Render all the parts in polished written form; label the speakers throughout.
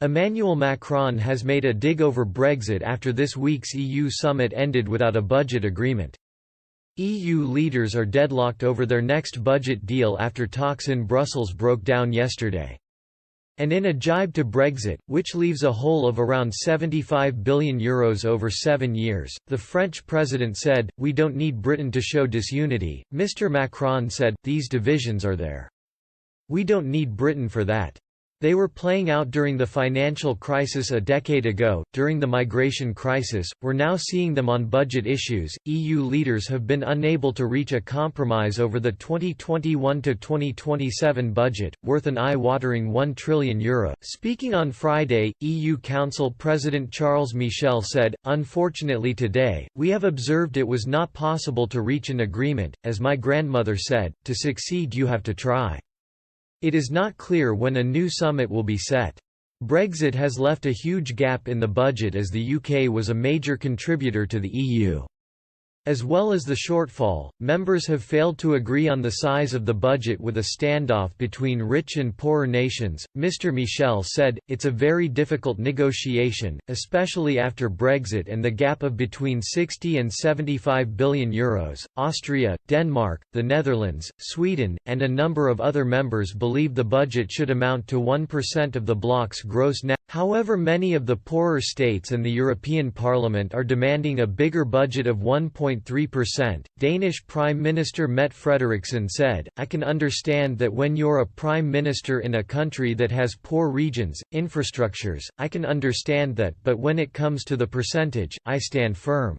Speaker 1: Emmanuel Macron has made a dig over Brexit after this week's EU summit ended without a budget agreement. EU leaders are deadlocked over their next budget deal after talks in Brussels broke down yesterday. And in a jibe to Brexit, which leaves a hole of around €75 billion over 7 years, the French president said, "We don't need Britain to show disunity." Mr. Macron said, "These divisions are there. We don't need Britain for that. They were playing out during the financial crisis a decade ago, during the migration crisis, we're now seeing them on budget issues." EU leaders have been unable to reach a compromise over the 2021 to 2027 budget, worth an eye-watering €1 trillion. Speaking on Friday, EU Council President Charles Michel said, "Unfortunately today, we have observed it was not possible to reach an agreement. As my grandmother said, to succeed you have to try. It is not clear when a new summit will be set. Brexit has left a huge gap in the budget as the UK was a major contributor to the EU. As well as the shortfall, members have failed to agree on the size of the budget with a standoff between rich and poorer nations." Mr. Michel said, "It's a very difficult negotiation, especially after Brexit and the gap of between €60 and €75 billion. Austria, Denmark, the Netherlands, Sweden, and a number of other members believe the budget should amount to 1% of the bloc's gross net. However, many of the poorer states and the European Parliament are demanding a bigger budget of 1.3%. Danish Prime Minister Mette Frederiksen said, "I can understand that when you're a prime minister in a country that has poor regions, infrastructures, I can understand that, but when it comes to the percentage, I stand firm."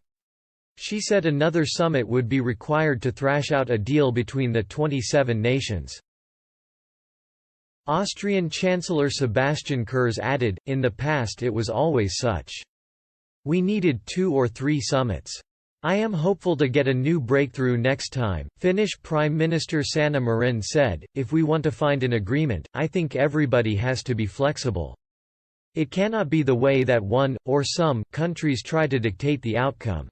Speaker 1: She said another summit would be required to thrash out a deal between the 27 nations. Austrian Chancellor Sebastian Kurz added, "In the past it was always such. We needed 2 or 3 summits. I am hopeful to get a new breakthrough next time." Finnish Prime Minister Sanna Marin said, "If we want to find an agreement, I think everybody has to be flexible. It cannot be the way that one, or some, countries try to dictate the outcome."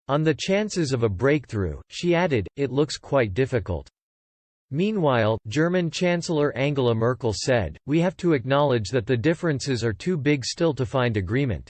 Speaker 1: On the chances of a breakthrough, she added, "It looks quite difficult." Meanwhile, German Chancellor Angela Merkel said, "We have to acknowledge that the differences are too big still to find agreement.